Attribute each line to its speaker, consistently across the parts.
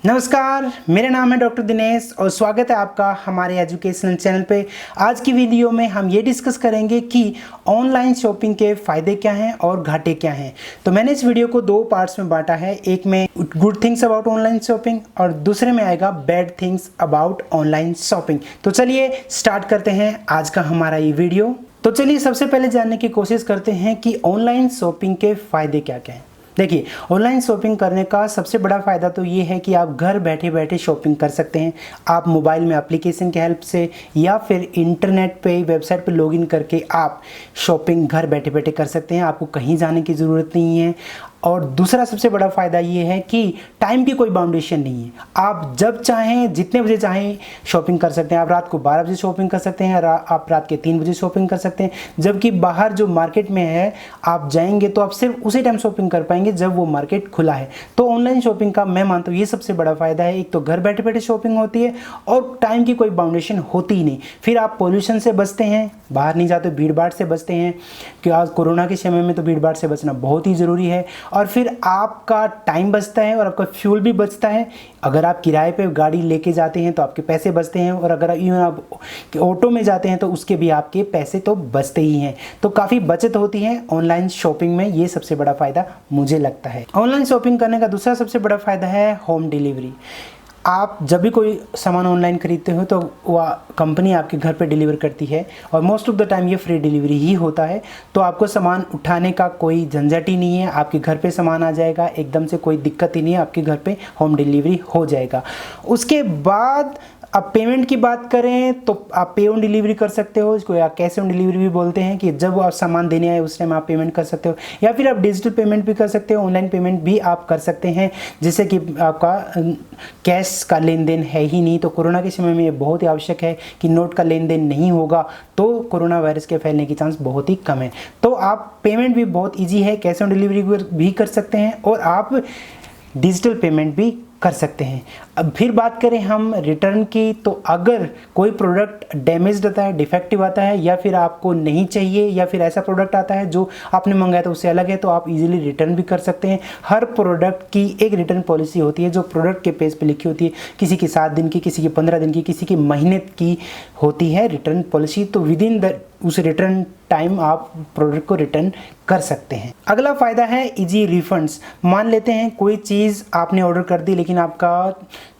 Speaker 1: नमस्कार, मेरा नाम है डॉक्टर दिनेश और स्वागत है आपका हमारे एजुकेशनल चैनल पे। आज की वीडियो में हम ये डिस्कस करेंगे कि ऑनलाइन शॉपिंग के फ़ायदे क्या हैं और घाटे क्या हैं। तो मैंने इस वीडियो को दो पार्ट्स में बांटा है, एक में good things about online shopping और दूसरे में आएगा bad things about online shopping. तो चलिए स्टार्ट करते हैं आज का हमारा ये वीडियो। तो चलिए सबसे पहले जानने की कोशिश करते हैं कि ऑनलाइन शॉपिंग के फ़ायदे क्या क्या हैं। देखिए, ऑनलाइन शॉपिंग करने का सबसे बड़ा फ़ायदा तो ये है कि आप घर बैठे बैठे शॉपिंग कर सकते हैं। आप मोबाइल में एप्लीकेशन के हेल्प से या फिर इंटरनेट पे वेबसाइट पे लॉगिन करके आप शॉपिंग घर बैठे बैठे कर सकते हैं। आपको कहीं जाने की ज़रूरत नहीं है। और दूसरा सबसे बड़ा फ़ायदा ये है कि टाइम की कोई बाउंडेशन नहीं है। आप जब चाहें जितने बजे चाहें शॉपिंग कर सकते हैं। आप रात को 12 बजे शॉपिंग कर सकते हैं, आप रात के 3 बजे शॉपिंग कर सकते हैं। जबकि बाहर जो मार्केट में है आप जाएंगे तो आप सिर्फ उसी टाइम शॉपिंग कर पाएंगे जब वो मार्केट खुला है। तो ऑनलाइन शॉपिंग का मैं मानता हूँ ये सबसे बड़ा फ़ायदा है। एक तो घर बैठे बैठे शॉपिंग होती है और टाइम की कोई बाउंडेशन होती ही नहीं। फिर आप पोल्यूशन से बचते हैं, बाहर नहीं जाते, भीड़ भाड़ से बचते हैं कि आज कोरोना के समय में तो भीड़ भाड़ से बचना बहुत ही ज़रूरी है। और फिर आपका टाइम बचता है और आपका फ्यूल भी बचता है। अगर आप किराए पे गाड़ी लेके जाते हैं तो आपके पैसे बचते हैं और अगर आप ऑटो में जाते हैं तो उसके भी आपके पैसे तो बचते ही हैं। तो काफ़ी बचत होती है ऑनलाइन शॉपिंग में, ये सबसे बड़ा फ़ायदा मुझे लगता है। ऑनलाइन शॉपिंग करने का दूसरा सबसे बड़ा फ़ायदा है होम डिलीवरी। आप जब भी कोई सामान ऑनलाइन खरीदते हो तो वह कंपनी आपके घर पे डिलीवर करती है और मोस्ट ऑफ द टाइम ये फ्री डिलीवरी ही होता है। तो आपको सामान उठाने का कोई झंझट ही नहीं है, आपके घर पे सामान आ जाएगा, एकदम से कोई दिक्कत ही नहीं है, आपके घर पे होम डिलीवरी हो जाएगा। उसके बाद अब पेमेंट की बात करें तो आप पे ऑन डिलीवरी कर सकते हो, इसको या कैश ऑन डिलीवरी भी बोलते हैं कि जब आप सामान देने आए उस टाइम आप पेमेंट कर सकते हो, या फिर आप डिजिटल पेमेंट भी कर सकते हो, ऑनलाइन पेमेंट भी आप कर सकते हैं। जैसे कि आपका कैश का लेन देन है ही नहीं, तो कोरोना के समय में ये बहुत ही आवश्यक है कि नोट का लेन देन नहीं होगा तो कोरोना वायरस के फैलने की चांस बहुत ही कम है। तो आप पेमेंट भी बहुत ईजी है, कैश ऑन डिलीवरी भी कर सकते हैं और आप डिजिटल पेमेंट भी कर सकते हैं। अब फिर बात करें हम रिटर्न की, तो अगर कोई प्रोडक्ट डैमेज्ड आता है, डिफेक्टिव आता है या फिर आपको नहीं चाहिए या फिर ऐसा प्रोडक्ट आता है जो आपने मंगाया था उससे अलग है, तो आप इजीली रिटर्न भी कर सकते हैं। हर प्रोडक्ट की एक रिटर्न पॉलिसी होती है जो प्रोडक्ट के पेज पे लिखी होती है। किसी की 7 दिन की, किसी की 15 दिन की, किसी की महीने की होती है रिटर्न पॉलिसी। तो विद इन उस रिटर्न टाइम आप प्रोडक्ट को रिटर्न कर सकते हैं। अगला फ़ायदा है इजी रिफंड्स। मान लेते हैं कोई चीज़ आपने ऑर्डर कर दी लेकिन आपका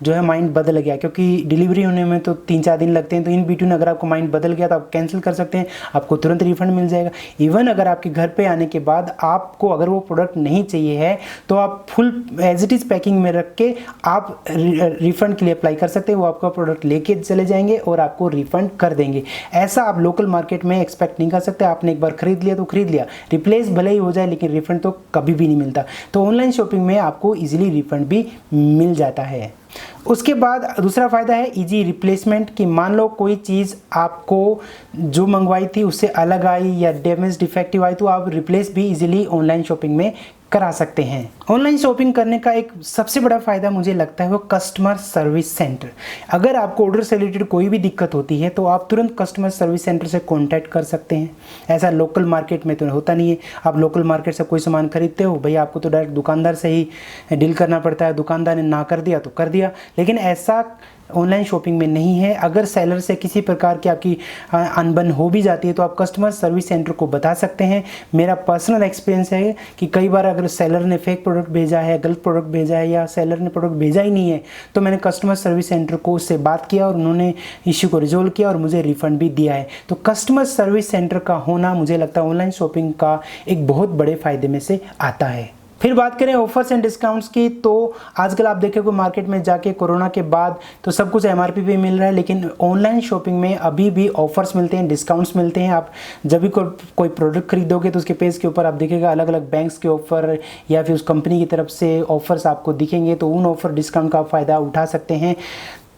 Speaker 1: जो है माइंड बदल गया, क्योंकि डिलीवरी होने में तो 3-4 दिन लगते हैं। तो इन बिटवीन अगर आपको माइंड बदल गया तो आप कैंसिल कर सकते हैं, आपको तुरंत रिफंड मिल जाएगा। इवन अगर आपके घर पे आने के बाद आपको अगर वो प्रोडक्ट नहीं चाहिए है तो आप full as it is packing में रख के आप रिफंड के लिए अप्लाई कर सकते हैं। वो आपका प्रोडक्ट लेके चले जाएंगे और आपको रिफंड कर देंगे। ऐसा आप लोकल मार्केट में एक्सपेक्ट नहीं कर सकते। आपने एक बार खरीद लिया तो खरीद लिया, रिप्लेस भले ही हो जाए लेकिन रिफंड तो कभी भी नहीं मिलता। तो ऑनलाइन शॉपिंग में आपको इजीली रिफंड भी मिल जाता है। उसके बाद दूसरा फ़ायदा है इजी रिप्लेसमेंट, कि मान लो कोई चीज़ आपको जो मंगवाई थी उससे अलग आई या डैमेज डिफेक्टिव आई तो आप रिप्लेस भी इजीली ऑनलाइन शॉपिंग में करा सकते हैं। ऑनलाइन शॉपिंग करने का एक सबसे बड़ा फ़ायदा मुझे लगता है वो कस्टमर सर्विस सेंटर। अगर आपको ऑर्डर से रिलेटेड कोई भी दिक्कत होती है तो आप तुरंत कस्टमर सर्विस सेंटर से कांटेक्ट कर सकते हैं। ऐसा लोकल मार्केट में तो होता नहीं है। आप लोकल मार्केट से कोई सामान खरीदते हो, भैया आपको तो डायरेक्ट दुकानदार से ही डील करना पड़ता है। दुकानदार ने ना कर दिया तो कर दिया, लेकिन ऐसा ऑनलाइन शॉपिंग में नहीं है। अगर सेलर से किसी प्रकार की आपकी अनबन हो भी जाती है तो आप कस्टमर सर्विस सेंटर को बता सकते हैं। मेरा पर्सनल एक्सपीरियंस है कि कई बार अगर सेलर ने फेक प्रोडक्ट भेजा है, गलत प्रोडक्ट भेजा है या सेलर ने प्रोडक्ट भेजा ही नहीं है तो मैंने कस्टमर सर्विस सेंटर को उससे बात किया और उन्होंने इश्यू को रिजोल्व किया और मुझे रिफंड भी दिया है। तो कस्टमर सर्विस सेंटर का होना मुझे लगता है ऑनलाइन शॉपिंग का एक बहुत बड़े फ़ायदे में से आता है। फिर बात करें ऑफर्स एंड डिस्काउंट्स की, तो आजकल आप देखेंगे मार्केट में जाके कोरोना के बाद तो सब कुछ एमआरपी पे मिल रहा है, लेकिन ऑनलाइन शॉपिंग में अभी भी ऑफर्स मिलते हैं, डिस्काउंट्स मिलते हैं। आप जब भी कोई प्रोडक्ट खरीदोगे तो उसके पेज के ऊपर आप देखेगा अलग अलग बैंक्स के ऑफर या फिर उस कंपनी की तरफ से ऑफर्स आपको दिखेंगे। तो उन ऑफर डिस्काउंट का फ़ायदा उठा सकते हैं,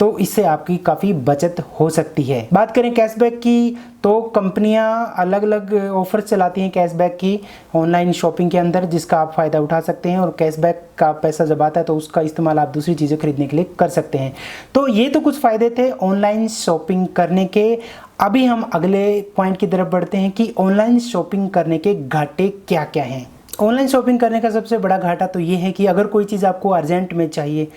Speaker 1: तो इससे आपकी काफ़ी बचत हो सकती है। बात करें कैशबैक की, तो कंपनियां अलग अलग ऑफर चलाती हैं कैशबैक की ऑनलाइन शॉपिंग के अंदर, जिसका आप फ़ायदा उठा सकते हैं। और कैशबैक का पैसा जब आता है तो उसका इस्तेमाल आप दूसरी चीज़ें खरीदने के लिए कर सकते हैं। तो ये तो कुछ फ़ायदे थे ऑनलाइन शॉपिंग करने के। अभी हम अगले पॉइंट की तरफ बढ़ते हैं कि ऑनलाइन शॉपिंग करने के घाटे क्या क्या हैं। ऑनलाइन शॉपिंग करने का सबसे बड़ा घाटा तो ये है कि अगर कोई चीज़ आपको अर्जेंट में चाहिए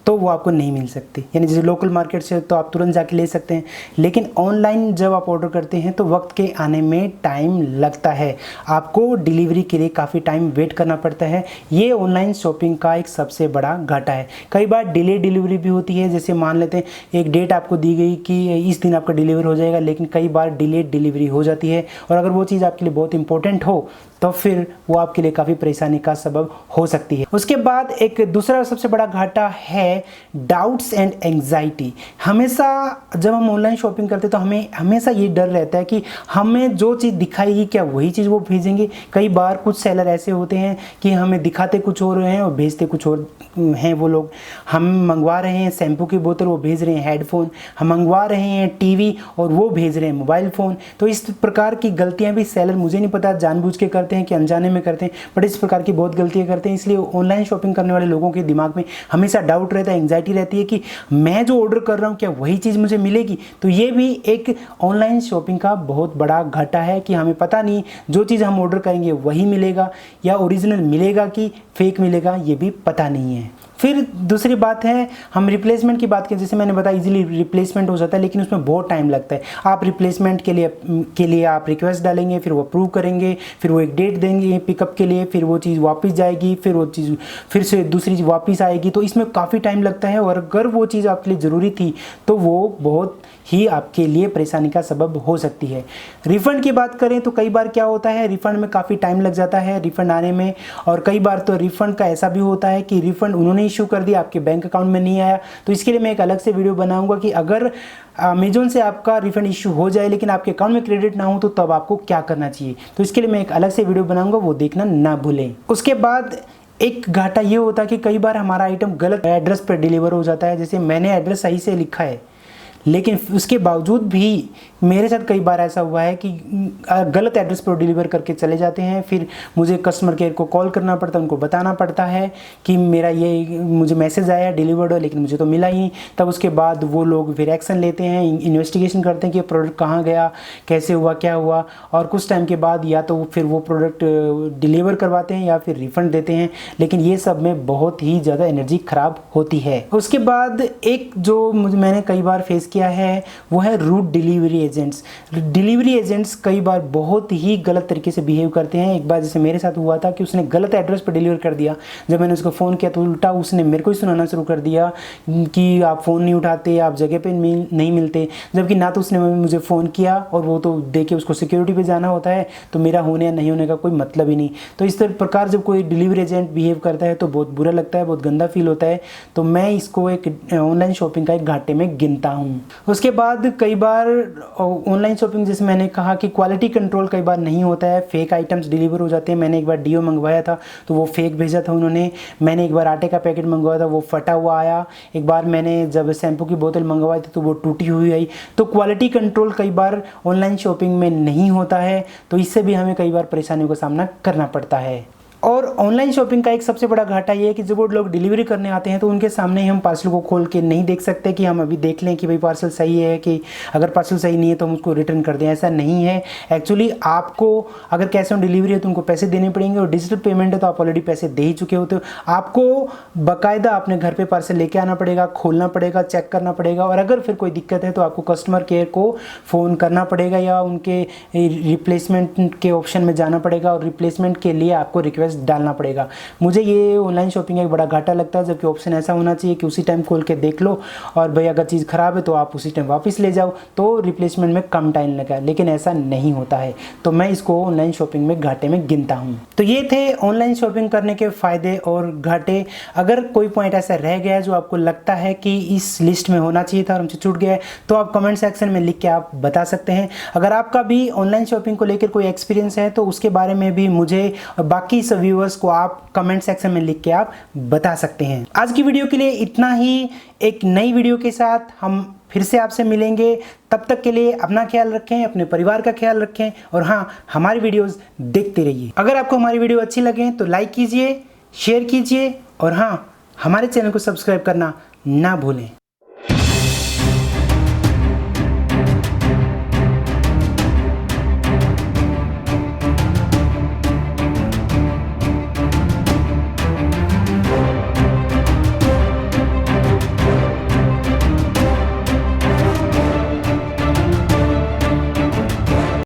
Speaker 1: तो वो आपको नहीं मिल सकती। यानी जैसे लोकल मार्केट से तो आप तुरंत जाके ले सकते हैं, लेकिन ऑनलाइन जब आप ऑर्डर करते हैं तो वक्त के आने में टाइम लगता है, आपको डिलीवरी के लिए काफ़ी टाइम वेट करना पड़ता है। ये ऑनलाइन शॉपिंग का एक सबसे बड़ा घाटा है। कई बार डिले डिलीवरी भी होती है, जैसे मान लेते हैं एक डेट आपको दी गई कि इस दिन आपका डिलीवर हो जाएगा, लेकिन कई बार डिलेड डिलीवरी हो जाती है, और अगर वो चीज़ आपके लिए बहुत इंपॉर्टेंट हो तो फिर वो आपके लिए काफ़ी परेशानी का सबब हो सकती है। उसके बाद एक दूसरा सबसे बड़ा घाटा है डाउट्स एंड एंग्जाइटी। हमेशा जब हम ऑनलाइन शॉपिंग करते हैं तो हमें हमेशा ये डर रहता है कि हमें जो चीज़ दिखाएगी क्या वही चीज़ वो भेजेंगे। कई बार कुछ सेलर ऐसे होते हैं कि हमें दिखाते कुछ और हैं और भेजते कुछ और हैं वो लोग। हम मंगवा रहे हैं शैम्पू की बोतल, वो भेज रहे हैं हेडफोन। हम मंगवा रहे हैं टीवी और वो भेज रहे हैं मोबाइल फ़ोन। तो इस प्रकार की गलतियाँ भी सेलर, मुझे नहीं पता जानबूझ के करते हैं कि अनजाने में करते हैं, बट इस प्रकार की बहुत गलतियां करते हैं। इसलिए ऑनलाइन शॉपिंग करने वाले लोगों के दिमाग में हमेशा डाउट रहता है, एंग्जाइटी रहती है कि मैं जो ऑर्डर कर रहा हूं क्या वही चीज़ मुझे मिलेगी। तो ये भी एक ऑनलाइन शॉपिंग का बहुत बड़ा घाटा है कि हमें पता नहीं जो चीज़ हम ऑर्डर करेंगे वही मिलेगा या ओरिजिनल मिलेगा कि फेक मिलेगा, ये भी पता नहीं है। फिर दूसरी बात है, हम रिप्लेसमेंट की बात करें, जैसे मैंने बताया इजीली रिप्लेसमेंट हो जाता है, लेकिन उसमें बहुत टाइम लगता है। आप रिप्लेसमेंट के लिए आप रिक्वेस्ट डालेंगे, फिर वो अप्रूव करेंगे, फिर वो एक डेट देंगे पिकअप के लिए, फिर वो चीज़ वापस जाएगी, फिर वो चीज़ फिर से दूसरी चीज़ वापस आएगी। तो इसमें काफ़ी टाइम लगता है, और अगर वो चीज़ आपके लिए ज़रूरी थी तो वो बहुत ही आपके लिए परेशानी का सबब हो सकती है। रिफ़ंड की बात करें तो कई बार क्या होता है, रिफ़ंड में काफ़ी टाइम लग जाता है रिफ़ंड आने में, और कई बार तो रिफ़ंड का ऐसा भी होता है कि रिफ़ंड उन्होंने इशू कर दिया, आपके बैंक अकाउंट में नहीं आया। तो इसके लिए मैं एक अलग से वीडियो बनाऊंगा कि अगर अमेज़न से आपका रिफ़ंड इशू हो जाए लेकिन आपके अकाउंट में क्रेडिट ना हो तो तब आपको क्या करना चाहिए। तो इसके लिए मैं एक अलग से वीडियो बनाऊंगा, वो देखना ना भूलें। उसके बाद एक घाटा ये होता है कि कई बार हमारा आइटम गलत एड्रेस पर डिलीवर हो जाता है। जैसे मैंने एड्रेस सही से लिखा है, लेकिन उसके बावजूद भी मेरे साथ कई बार ऐसा हुआ है कि गलत एड्रेस पर डिलीवर करके चले जाते हैं। फिर मुझे कस्टमर केयर को कॉल करना पड़ता है, उनको बताना पड़ता है कि मेरा ये मुझे मैसेज आया डिलीवर्ड हो, लेकिन मुझे तो मिला ही। तब उसके बाद वो लोग फिर एक्शन लेते हैं, इन्वेस्टिगेशन करते हैं कि प्रोडक्ट कहाँ गया, कैसे हुआ, क्या हुआ, और कुछ टाइम के बाद या तो फिर वो प्रोडक्ट डिलीवर करवाते हैं या फिर रिफ़ंड देते हैं। लेकिन ये सब में बहुत ही ज़्यादा एनर्जी ख़राब होती है। उसके बाद एक जो मैंने कई बार फेस किया है वो है rude delivery agents. Delivery agents कई बार बहुत ही गलत तरीके से बिहेव करते हैं। एक बार जैसे मेरे साथ हुआ था कि उसने गलत एड्रेस पर डिलीवर कर दिया। जब मैंने उसको फ़ोन किया तो उल्टा उसने मेरे को ही सुनाना शुरू कर दिया कि आप फ़ोन नहीं उठाते, आप जगह पे नहीं मिलते। जबकि ना तो उसने मुझे फ़ोन किया, और वो तो देखिए उसको सिक्योरिटी पे जाना होता है, तो मेरा होने या नहीं होने का कोई मतलब ही नहीं। तो इस प्रकार जब कोई डिलीवरी एजेंट बिहेव करता है तो बहुत बुरा लगता है, बहुत गंदा फील होता है। तो मैं इसको एक ऑनलाइन शॉपिंग का एक घाटे में गिनता हूँ। उसके बाद कई बार ऑनलाइन शॉपिंग, जैसे मैंने कहा कि क्वालिटी कंट्रोल कई बार नहीं होता है, फेक आइटम्स डिलीवर हो जाते हैं। मैंने एक बार डीओ मंगवाया था तो वो फेक भेजा था उन्होंने। मैंने एक बार आटे का पैकेट मंगवाया था, वो फटा हुआ आया। एक बार मैंने जब शैम्पू की बोतल मंगवाई थी तो वो टूटी हुई आई। तो क्वालिटी कंट्रोल कई बार ऑनलाइन शॉपिंग में नहीं होता है, तो इससे भी हमें कई बार परेशानियों का सामना करना पड़ता है। और ऑनलाइन शॉपिंग का एक सबसे बड़ा घाटा ये है कि जब वो लोग डिलीवरी करने आते हैं तो उनके सामने ही हम पार्सल को खोल के नहीं देख सकते कि हम अभी देख लें कि भाई पार्सल सही है, कि अगर पार्सल सही नहीं है तो हम उसको रिटर्न कर दें। ऐसा नहीं है। एक्चुअली आपको अगर कैश ऑन डिलीवरी है तो उनको पैसे देने पड़ेंगे, और डिजिटल पेमेंट है तो आप ऑलरेडी पैसे दे ही चुके होते हो। आपको बाकायदा अपने घर पर पार्सल लेके आना पड़ेगा, खोलना पड़ेगा, चेक करना पड़ेगा, और अगर फिर कोई दिक्कत है तो आपको कस्टमर केयर को फ़ोन करना पड़ेगा या उनके रिप्लेसमेंट के ऑप्शन में जाना पड़ेगा, और रिप्लेसमेंट के लिए आपको रिक्वेस्ट डालना पड़ेगा। मुझे ये ऑनलाइन शॉपिंग एक बड़ा घाटा लगता है, जबकि ऑप्शन ऐसा होना चाहिए कि उसी टाइम खोल के देख लो, और भाई अगर चीज़ ख़राब है तो आप उसी टाइम वापस ले जाओ, तो रिप्लेसमेंट में कम टाइम लगा। लेकिन ऐसा नहीं होता है, तो मैं इसको ऑनलाइन शॉपिंग में घाटे में गिनता हूँ। तो ये थे ऑनलाइन शॉपिंग करने के फ़ायदे और घाटे। अगर कोई पॉइंट ऐसा रह गया जो आपको लगता है कि इस लिस्ट में होना चाहिए था और हमसे छूट गया है, तो आप कमेंट सेक्शन में लिख के आप बता सकते हैं। अगर आपका भी ऑनलाइन शॉपिंग को लेकर कोई एक्सपीरियंस है तो उसके बारे में भी मुझे बाकी सब व्यूअर्स को आप कमेंट सेक्शन में लिख के आप बता सकते हैं। आज की वीडियो के लिए इतना ही। एक नई वीडियो के साथ हम फिर से आपसे मिलेंगे। तब तक के लिए अपना ख्याल रखें, अपने परिवार का ख्याल रखें, और हाँ, हमारी वीडियोस देखते रहिए। अगर आपको हमारी वीडियो अच्छी लगे तो लाइक कीजिए, शेयर कीजिए, और हाँ, हमारे चैनल को सब्सक्राइब करना ना भूलें।